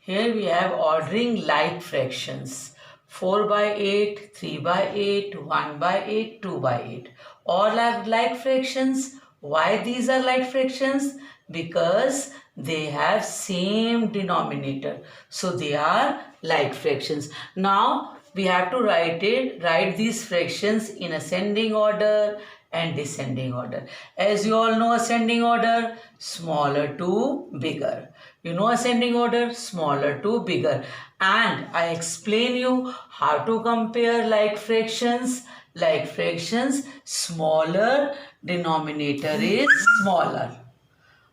Here we have ordering like fractions. 4 by 8, 3 by 8, 1 by 8, 2 by 8. All are like fractions. Why these are like fractions? Because they have same denominator. So they are like fractions. Now we have to write these fractions in ascending order and descending order. As you all know, ascending order, smaller to bigger. You know ascending order, smaller to bigger. And I explain you how to compare like fractions. Like fractions, smaller denominator is smaller.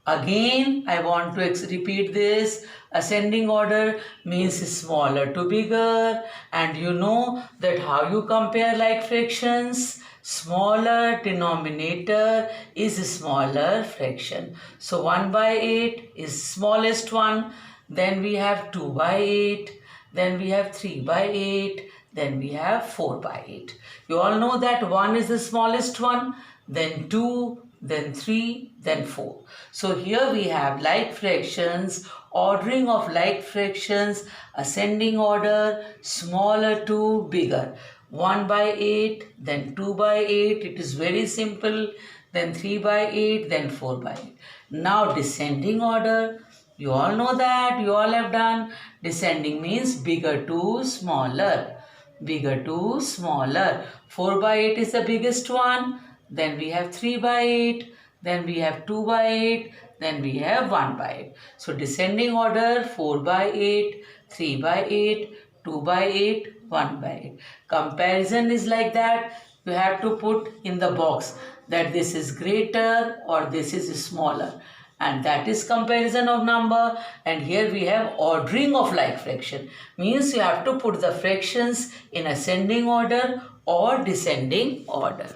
Again, I want to repeat this. Ascending order means smaller to bigger, and you know that how you compare like fractions. Smaller denominator is smaller fraction. So 1 by 8 is smallest one. Then we have 2 by 8. Then we have 3 by 8. Then we have 4 by 8. You all know that 1 is the smallest one. Then 2, then 3, then 4. So here we have like fractions, ordering of like fractions, ascending order, smaller to bigger. 1 by 8, then 2 by 8, it is very simple, then 3 by 8, then 4 by 8. Now descending order, you all know that, you all have done. Descending means bigger to smaller, bigger to smaller. 4 by 8 is the biggest one. Then we have 3 by 8, then we have 2 by 8, then we have 1 by 8. So descending order 4 by 8, 3 by 8, 2 by 8, 1 by 8. Comparison is like that. You have to put in the box that this is greater or this is smaller. And that is comparison of number. And here we have ordering of like fraction. Means you have to put the fractions in ascending order or descending order.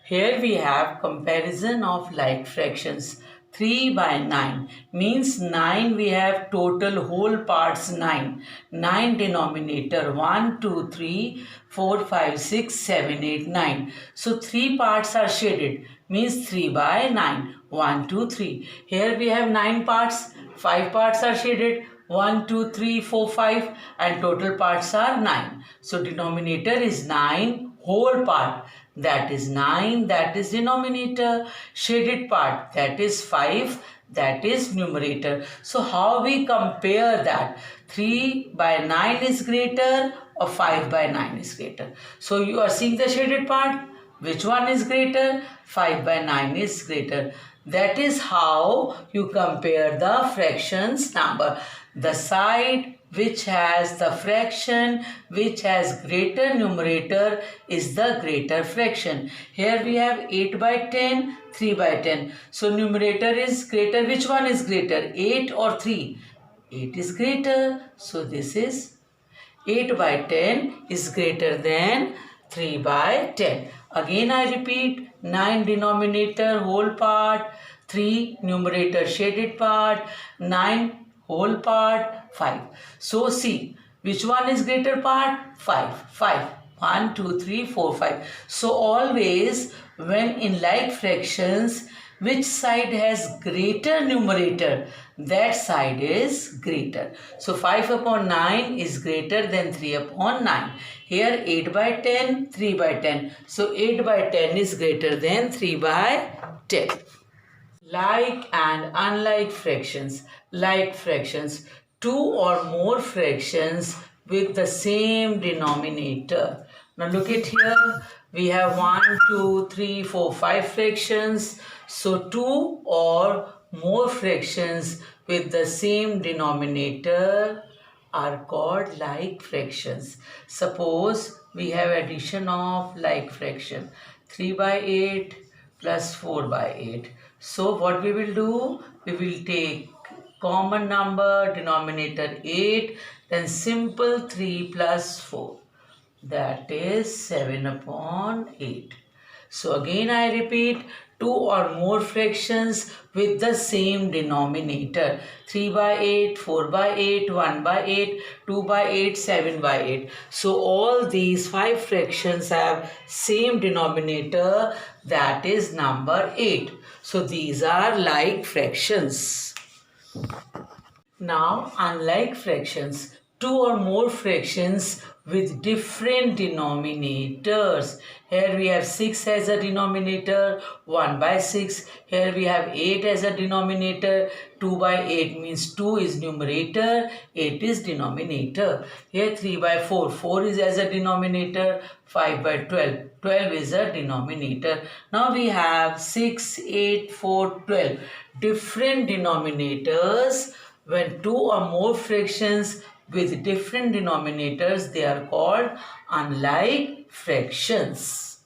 Here we have comparison of like fractions. 3 by 9 means 9 we have total whole parts 9. 9 denominator 1, 2, 3, 4, 5, 6, 7, 8, 9. So 3 parts are shaded means 3 by 9. 1, 2, 3. Here we have 9 parts. 5 parts are shaded. 1, 2, 3, 4, 5 and total parts are 9. So denominator is 9 whole part. That is 9, that is denominator. Shaded part, that is 5, that is numerator. So how we compare that? 3 by 9 is greater or 5 by 9 is greater? So you are seeing the shaded part. Which one is greater? 5 by 9 is greater. That is how you compare the fractions number. The side which has the fraction which has greater numerator is the greater fraction. Here we have 8 by 10, 3 by 10. So numerator is greater. Which one is greater? 8 or 3? 8 is greater. So this is 8 by 10 is greater than 3 by 10. Again I repeat, 9 denominator whole part, 3 numerator shaded part, 9 whole part, 5. So see, which one is greater part? 5. 5. 1, 2, 3, 4, 5. So always when in like fractions, which side has greater numerator, that side is greater. So 5 upon 9 is greater than 3 upon 9. Here 8 by 10, 3 by 10. So 8 by 10 is greater than 3 by 10. Like and unlike fractions. Like fractions. 2 or more fractions with the same denominator. Now look at here. We have 1, 2, 3, 4, 5 fractions. So 2 or more fractions with the same denominator are called like fractions. Suppose we have addition of like fraction. 3 by 8 plus 4 by 8. So what we will do? We will take common number denominator 8, then simple 3 plus 4. That is 7 upon 8. So again I repeat, 2 or more fractions with the same denominator. 3 by 8, 4 by 8, 1 by 8, 2 by 8, 7 by 8. So all these 5 fractions have same denominator, that is number 8. So these are like fractions. Now, unlike fractions, two or more fractions with different denominators. Here we have 6 as a denominator, 1 by 6. Here we have 8 as a denominator, 2 by 8 means 2 is numerator, 8 is denominator. Here 3 by 4, 4 is as a denominator, 5 by 12, 12 is a denominator. Now we have 6, 8, 4, 12 different denominators. When two or more fractions with different denominators, they are called unlike fractions.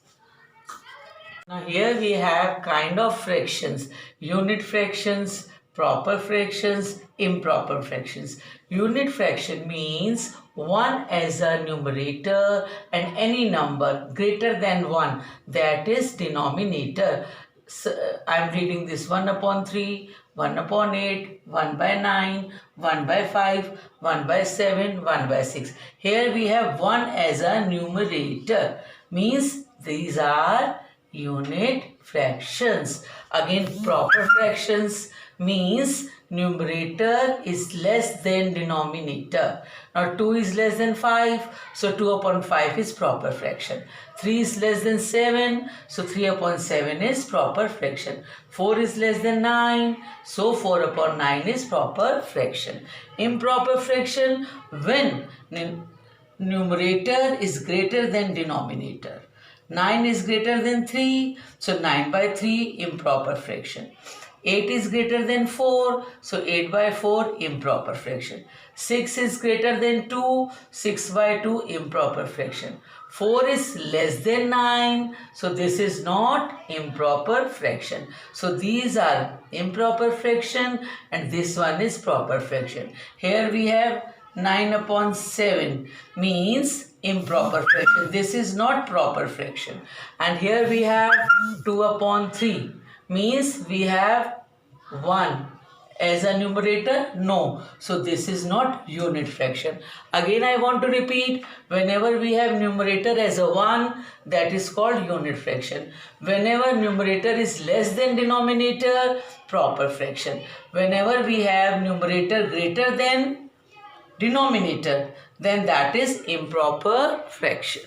Now here we have kind of fractions: unit fractions, proper fractions, improper fractions. Unit fraction means 1 as a numerator and any number greater than 1, that is denominator. So, I am reading this 1 upon 3, 1 upon 8, 1 by 9, 1 by 5, 1 by 7, 1 by 6. Here we have 1 as a numerator. Means these are unit fractions. Again, proper fractions means numerator is less than denominator. Now 2 is less than 5, so 2 upon 5 is proper fraction. 3 is less than 7, so 3 upon 7 is proper fraction. 4 is less than 9, so 4 upon 9 is proper fraction. Improper fraction when numerator is greater than denominator. 9 is greater than 3, so 9 by 3 improper fraction. 8 is greater than 4, so 8 by 4 improper fraction. 6 is greater than 2, 6 by 2 improper fraction. 4 is less than 9, so this is not improper fraction. So these are improper fraction and this one is proper fraction. Here we have 9 upon 7 means improper fraction. This is not proper fraction. And here we have 2 upon 3 means we have 1 as a numerator. No. So this is not unit fraction. Again I want to repeat, whenever we have numerator as a 1, that is called unit fraction. Whenever numerator is less than denominator, proper fraction. Whenever we have numerator greater than denominator, then that is improper fraction.